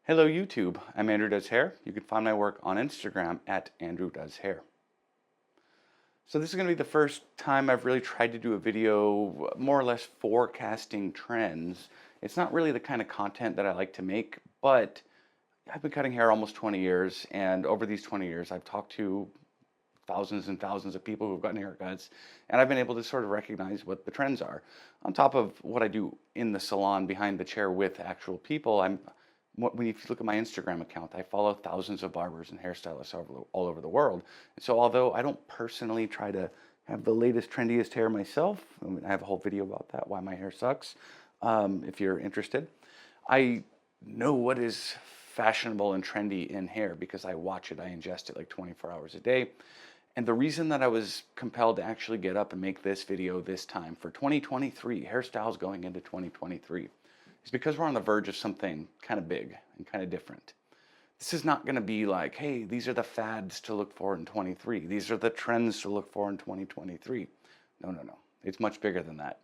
Hello YouTube, I'm Andrew Does Hair. You can find my work on Instagram at Andrew Does Hair. So this is going to be the first time I've really tried to do a video more or less forecasting trends. It's not really the kind of content that I like to make, but I've been cutting hair almost 20 years, and over these 20 years I've talked to thousands and thousands of people who've gotten haircuts, and I've been able to sort of recognize what the trends are. On top of what I do in the salon behind the chair with actual people, when you look at my Instagram account, I follow thousands of barbers and hairstylists all over the world. And so although I don't personally try to have the latest, trendiest hair myself, I have a whole video about that, why my hair sucks, if you're interested. I know what is fashionable and trendy in hair because I watch it, I ingest it like 24 hours a day. And the reason that I was compelled to actually get up and make this video this time for 2023, hairstyles going into 2023, is because we're on the verge of something kind of big and kind of different. This is not going to be like, hey, these are the fads to look for in 23. These are the trends to look for in 2023. No, no, no. It's much bigger than that.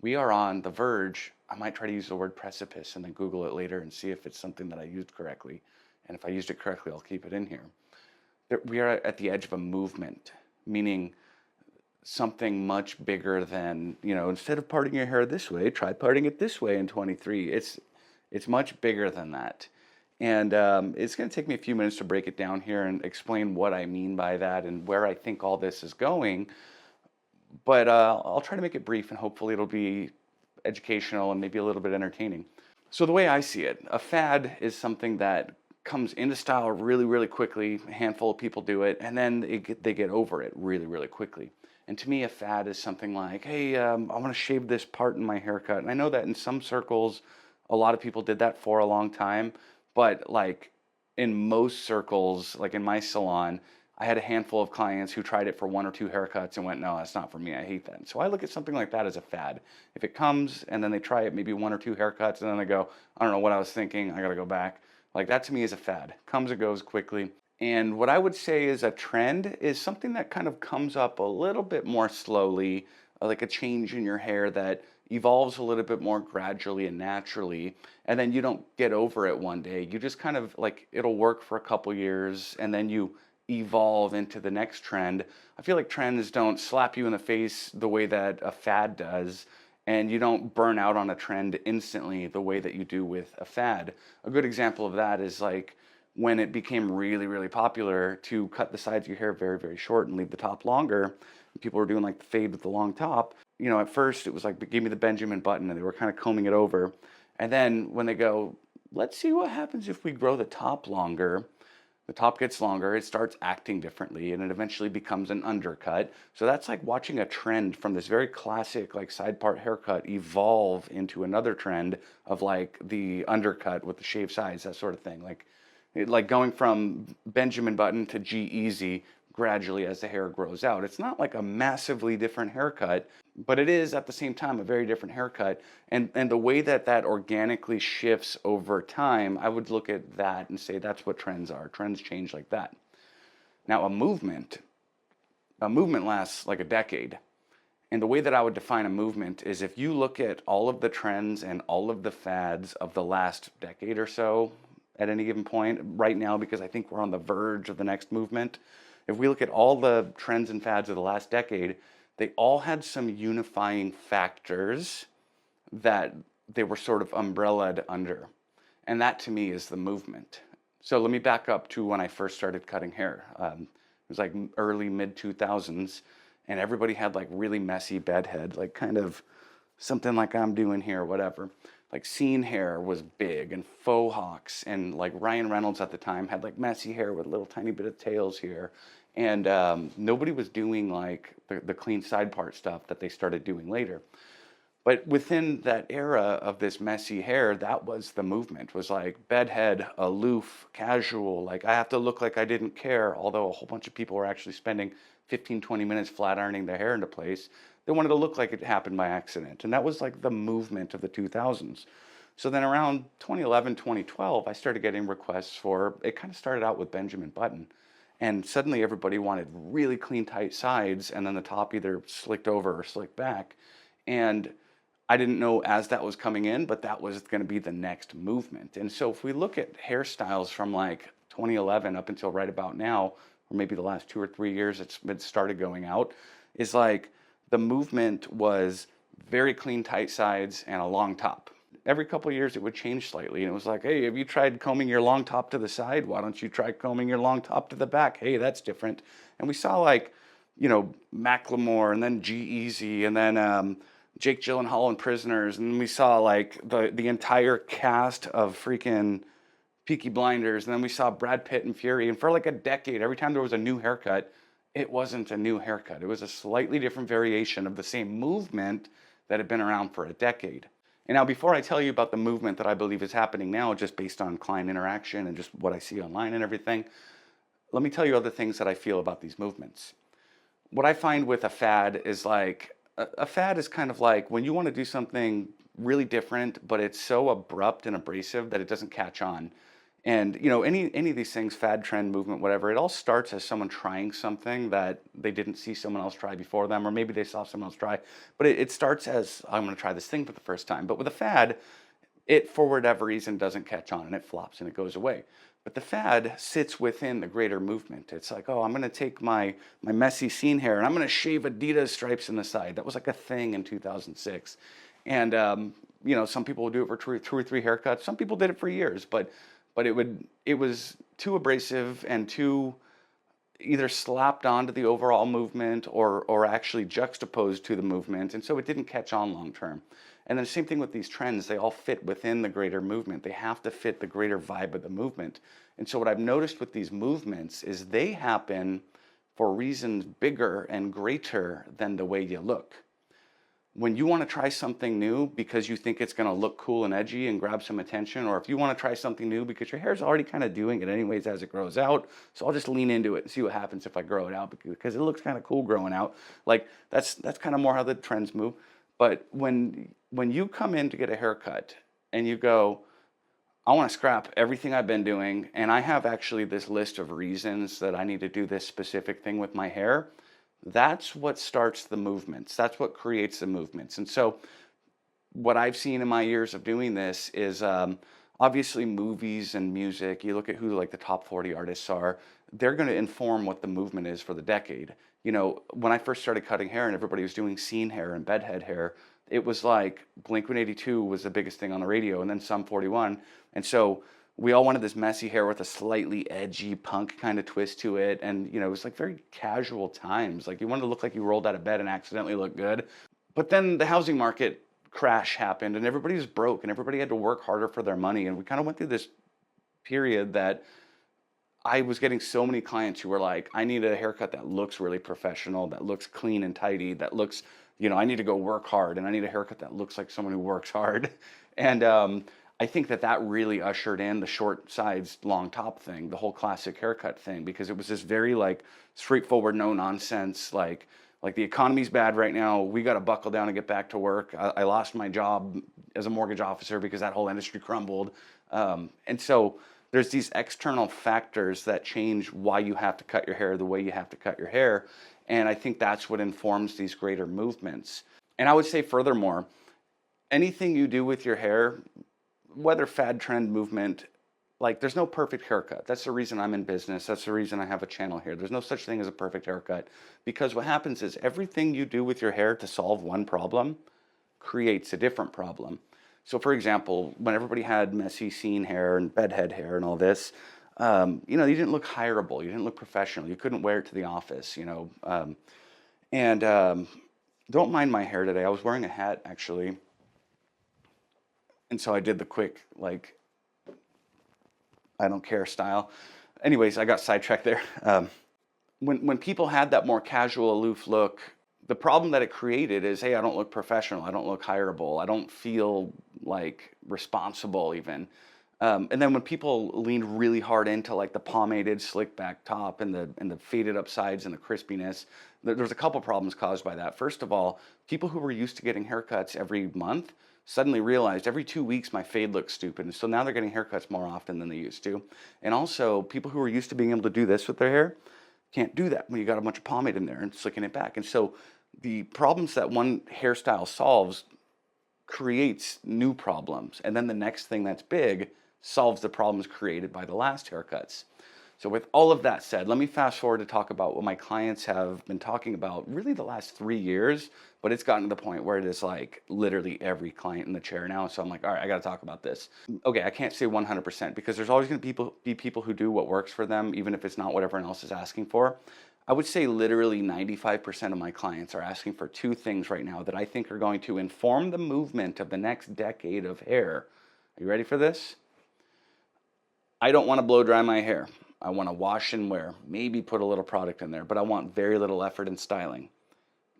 We are on the verge. I might try to use the word precipice and then Google it later and see if it's something that I used correctly. And if I used it correctly, I'll keep it in here. We are at the edge of a movement, meaning something much bigger than, instead of parting your hair this way, try parting it this way in 23. It's much bigger than that. And it's going to take me a few minutes to break it down here and explain what I mean by that and where I think all this is going. But I'll try to make it brief and hopefully it'll be educational and maybe a little bit entertaining. So the way I see it, a fad is something that comes into style really, really quickly. A handful of people do it, and then they get over it really, really quickly. And to me, a fad is something like, hey, I want to shave this part in my haircut. And I know that in some circles, a lot of people did that for a long time. But like in most circles, like in my salon, I had a handful of clients who tried it for one or two haircuts and went, no, that's not for me. I hate that. So I look at something like that as a fad. If it comes and then they try it maybe one or two haircuts and then they go, I don't know what I was thinking. I got to go back. Like that to me is a fad. Comes and goes quickly. And what I would say is a trend is something that kind of comes up a little bit more slowly, like a change in your hair that evolves a little bit more gradually and naturally. And then you don't get over it one day. You just kind of like, it'll work for a couple years and then you evolve into the next trend. I feel like trends don't slap you in the face the way that a fad does. And you don't burn out on a trend instantly the way that you do with a fad. A good example of that is like when it became really, really popular to cut the sides of your hair very, very short and leave the top longer. People were doing like the fade with the long top. At first it was like, give me the Benjamin Button, and they were kind of combing it over. And then when they go, let's see what happens if we grow the top longer, the top gets longer, it starts acting differently, and it eventually becomes an undercut. So that's like watching a trend from this very classic like side part haircut evolve into another trend of like the undercut with the shaved sides, that sort of thing. Like going from Benjamin Button to G-Eazy gradually as the hair grows out. It's not like a massively different haircut, but it is at the same time a very different haircut. And the way that that organically shifts over time, I would look at that and say that's what trends are. Trends change like that. Now a movement lasts like a decade. And the way that I would define a movement is if you look at all of the trends and all of the fads of the last decade or so at any given point right now, because I think we're on the verge of the next movement. If we look at all the trends and fads of the last decade, they all had some unifying factors that they were sort of umbrellaed under. And that to me is the movement. So let me back up to when I first started cutting hair. It was like early mid 2000s, and everybody had like really messy bedhead, like kind of something like I'm doing here, whatever. Like scene hair was big, and faux hawks, and like Ryan Reynolds at the time had like messy hair with a little tiny bit of tails here. And nobody was doing like the clean side part stuff that they started doing later. But within that era of this messy hair, that was the movement, was like bedhead, aloof, casual, like I have to look like I didn't care, although a whole bunch of people were actually spending 15, 20 minutes flat ironing their hair into place. They wanted to look like it happened by accident. And that was like the movement of the 2000s. So then around 2011, 2012, I started getting requests for, it kind of started out with Benjamin Button. And suddenly everybody wanted really clean, tight sides, and then the top either slicked over or slicked back. And I didn't know as that was coming in, but that was going to be the next movement. And so if we look at hairstyles from like 2011 up until right about now, or maybe the last 2 or 3 years it started going out, is like the movement was very clean tight sides and a long top. Every couple of years it would change slightly, and it was like, hey, have you tried combing your long top to the side? Why don't you try combing your long top to the back? Hey, that's different. And we saw like, Macklemore, and then G-Eazy, and then Jake Gyllenhaal in Prisoners, and we saw like the entire cast of freaking Peaky Blinders, and then we saw Brad Pitt and Fury, and for like a decade, every time there was a new haircut, it wasn't a new haircut. It was a slightly different variation of the same movement that had been around for a decade. And now, before I tell you about the movement that I believe is happening now, just based on client interaction and just what I see online and everything, let me tell you other things that I feel about these movements. What I find with a fad is like, a fad is kind of like when you want to do something really different, but it's so abrupt and abrasive that it doesn't catch on. And any of these things, fad, trend, movement, whatever, it all starts as someone trying something that they didn't see someone else try before them, or maybe they saw someone else try. But it starts as, I'm going to try this thing for the first time. But with a fad, it, for whatever reason, doesn't catch on, and it flops and it goes away. But the fad sits within the greater movement. It's like, oh, I'm going to take my messy scene hair and I'm going to shave Adidas stripes in the side. That was like a thing in 2006. And some people would do it for two or three haircuts. Some people did it for years, but it was too abrasive and too either slapped onto the overall movement or actually juxtaposed to the movement, and so it didn't catch on long term. And then the same thing with these trends, they all fit within the greater movement. They have to fit the greater vibe of the movement. And so what I've noticed with these movements is they happen for reasons bigger and greater than the way you look. When you want to try something new because you think it's going to look cool and edgy and grab some attention, or if you want to try something new because your hair's already kind of doing it anyways as it grows out, so I'll just lean into it and see what happens if I grow it out because it looks kind of cool growing out. Like that's kind of more how the trends move. But when you come in to get a haircut and you go, I want to scrap everything I've been doing, and I have actually this list of reasons that I need to do this specific thing with my hair, that's what starts the movements. That's what creates the movements. And so what I've seen in my years of doing this is obviously movies and music. You look at who like the top 40 artists are, they're going to inform what the movement is for the decade. When I first started cutting hair and everybody was doing scene hair and bedhead hair, it was like Blink-182 was the biggest thing on the radio, and then Sum 41. And so we all wanted this messy hair with a slightly edgy punk kind of twist to it. And, it was like very casual times. Like you wanted to look like you rolled out of bed and accidentally look good. But then the housing market crash happened and everybody was broke and everybody had to work harder for their money. And we kind of went through this period that I was getting so many clients who were like, I need a haircut that looks really professional, that looks clean and tidy, that looks, I need to go work hard, and I need a haircut that looks like someone who works hard. And I think that really ushered in the short sides, long top thing, the whole classic haircut thing, because it was this very like straightforward, no nonsense, like the economy's bad right now. We got to buckle down and get back to work. I lost my job as a mortgage officer because that whole industry crumbled. And so there's these external factors that change why you have to cut your hair the way you have to cut your hair. And I think that's what informs these greater movements. And I would say furthermore, anything you do with your hair, whether fad, trend, movement, like there's no perfect haircut. That's the reason I'm in business. That's the reason I have a channel here. There's no such thing as a perfect haircut, because what happens is everything you do with your hair to solve one problem creates a different problem. So for example, when everybody had messy scene hair and bedhead hair and all this, you didn't look hireable. You didn't look professional. You couldn't wear it to the office, don't mind my hair today. I was wearing a hat actually. And so I did the quick, like, I don't care style. Anyways, I got sidetracked there. When people had that more casual, aloof look, the problem that it created is, hey, I don't look professional. I don't look hireable. I don't feel like responsible even. And then when people leaned really hard into like the pomaded slick back top and the faded up sides and the crispiness, there's a couple problems caused by that. First of all, people who were used to getting haircuts every month suddenly realized every 2 weeks my fade looks stupid. And so now they're getting haircuts more often than they used to. And also people who were used to being able to do this with their hair can't do that when you got a bunch of pomade in there and slicking it back. And so the problems that one hairstyle solves creates new problems. And then the next thing that's big solves the problems created by the last haircuts. So with all of that said, let me fast forward to talk about what my clients have been talking about really the last 3 years, but it's gotten to the point where it is like literally every client in the chair now. So I'm like, all right, I got to talk about this. Okay, I can't say 100% because there's always going to be people who do what works for them, even if it's not what everyone else is asking for. I would say literally 95% of my clients are asking for two things right now that I think are going to inform the movement of the next decade of hair. Are you ready for this? I don't want to blow dry my hair. I want to wash and wear, maybe put a little product in there, but I want very little effort in styling.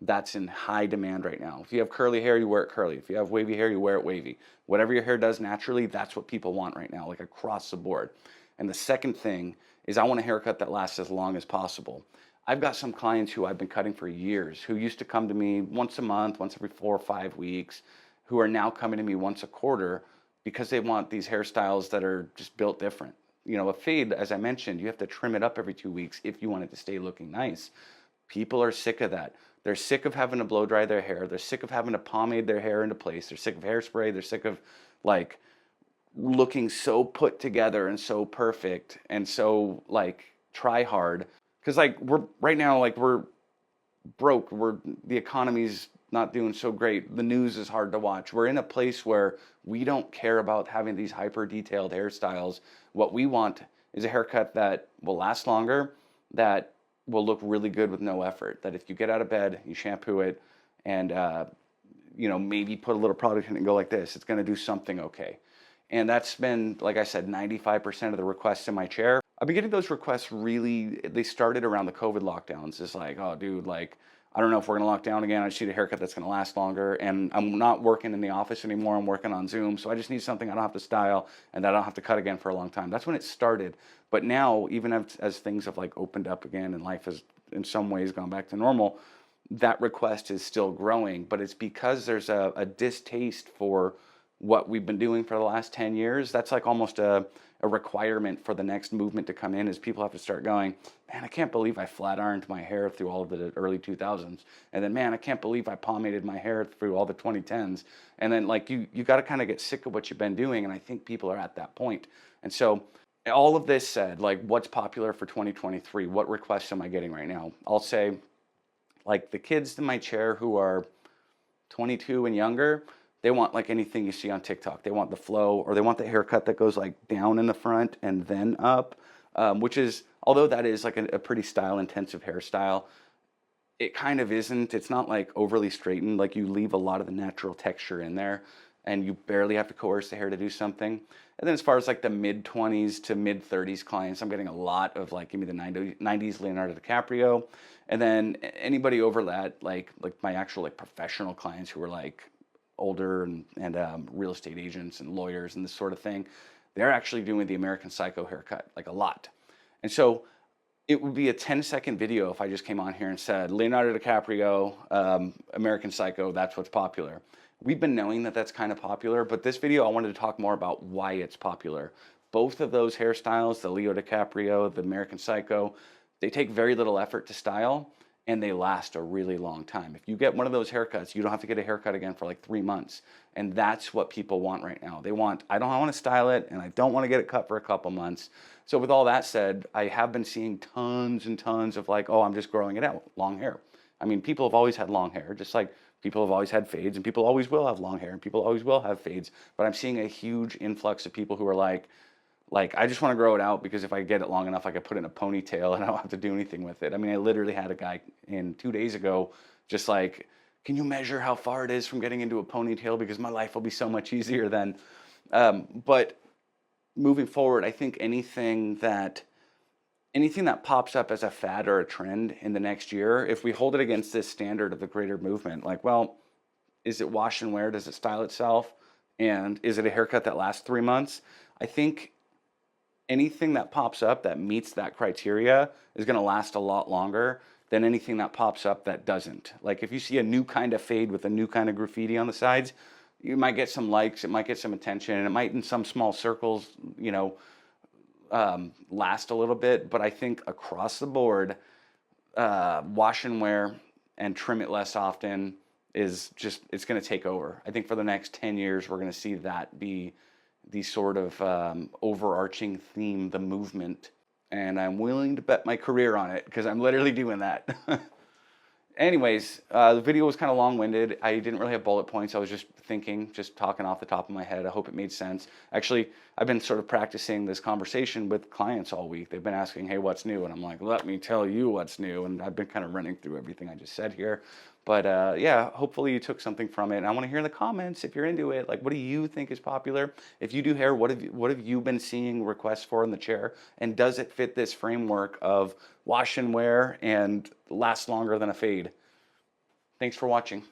That's in high demand right now. If you have curly hair, you wear it curly. If you have wavy hair, you wear it wavy. Whatever your hair does naturally, that's what people want right now, like across the board. And the second thing is I want a haircut that lasts as long as possible. I've got some clients who I've been cutting for years who used to come to me once a month, once every 4 or 5 weeks, who are now coming to me once a quarter because they want these hairstyles that are just built different. You know, a fade, as I mentioned, you have to trim it up every 2 weeks if you want it to stay looking nice. People are sick of that. They're sick of having to blow dry their hair. They're sick of having to pomade their hair into place. They're sick of hairspray. They're sick of like looking so put together and so perfect and so like try hard. Because like we're right now, like we're broke. The economy's not doing so great. The news is hard to watch. We're in a place where we don't care about having these hyper detailed hairstyles. What we want is a haircut that will last longer, that will look really good with no effort. That if you get out of bed, you shampoo it, and you know, maybe put a little product in it and go like this, it's going to do something okay. And that's been, like I said, 95% of the requests in my chair. I've been getting those requests really, they started around the COVID lockdowns. It's like, oh, dude, like, I don't know if we're going to lock down again. I just need a haircut that's going to last longer. And I'm not working in the office anymore. I'm working on Zoom. So I just need something I don't have to style and that I don't have to cut again for a long time. That's when it started. But now, even as things have like opened up again and life has in some ways gone back to normal, that request is still growing. But it's because there's a distaste for what we've been doing for the last 10 years. That's like almost a requirement for the next movement to come in, is people have to start going, man, I can't believe I flat ironed my hair through all of the early 2000s. And then, man, I can't believe I pomaded my hair through all the 2010s. And then like you got to kind of get sick of what you've been doing. And I think people are at that point. And so all of this said, like what's popular for 2023? What requests am I getting right now? I'll say like the kids in my chair who are 22 and younger, they want like anything you see on TikTok. They want the flow, or they want the haircut that goes like down in the front and then up, which is, although that is like a pretty style intensive hairstyle, it kind of isn't. It's not like overly straightened. Like you leave a lot of the natural texture in there and you barely have to coerce the hair to do something. And then as far as like the mid 20s to mid 30s clients, I'm getting a lot of like, give me the 90s Leonardo DiCaprio. And then anybody over that, like my actual like professional clients who are like older and real estate agents and lawyers and this sort of thing, they're actually doing the American Psycho haircut, like a lot. And so it would be a 10-second video if I just came on here and said, Leonardo DiCaprio, American Psycho, that's what's popular. We've been knowing that that's kind of popular, but this video I wanted to talk more about why it's popular. Both of those hairstyles, the Leo DiCaprio, the American Psycho, they take very little effort to style, and they last a really long time. If you get one of those haircuts, you don't have to get a haircut again for like 3 months. And that's what people want right now. They want, I want to style it, and I don't want to get it cut for a couple months. So with all that said, I have been seeing tons and tons of like, oh, I'm just growing it out, long hair. I mean, people have always had long hair, just like people have always had fades, and people always will have long hair, and people always will have fades. But I'm seeing a huge influx of people who are like, I just want to grow it out because if I get it long enough, I can put it in a ponytail and I don't have to do anything with it. I mean, I literally had a guy in 2 days ago, just like, can you measure how far it is from getting into a ponytail? Because my life will be so much easier then. But moving forward, I think anything that pops up as a fad or a trend in the next year, if we hold it against this standard of the greater movement, like, well, is it wash and wear? Does it style itself? And is it a haircut that lasts 3 months? I think anything that pops up that meets that criteria is going to last a lot longer than anything that pops up that doesn't. Like if you see a new kind of fade with a new kind of graffiti on the sides, you might get some likes, it might get some attention, and it might in some small circles, last a little bit. But I think across the board, wash and wear and trim it less often is just, it's going to take over. I think for the next 10 years, we're going to see that be the sort of overarching theme, the movement. And I'm willing to bet my career on it because I'm literally doing that. Anyways, the video was kind of long-winded. I didn't really have bullet points. I was just thinking, just talking off the top of my head. I hope it made sense. Actually, I've been sort of practicing this conversation with clients all week. They've been asking, hey, what's new? And I'm like, let me tell you what's new. And I've been kind of running through everything I just said here. But yeah, hopefully you took something from it. And I want to hear in the comments if you're into it. Like, what do you think is popular? If you do hair, what have you been seeing requests for in the chair? And does it fit this framework of wash and wear and last longer than a fade? Thanks for watching.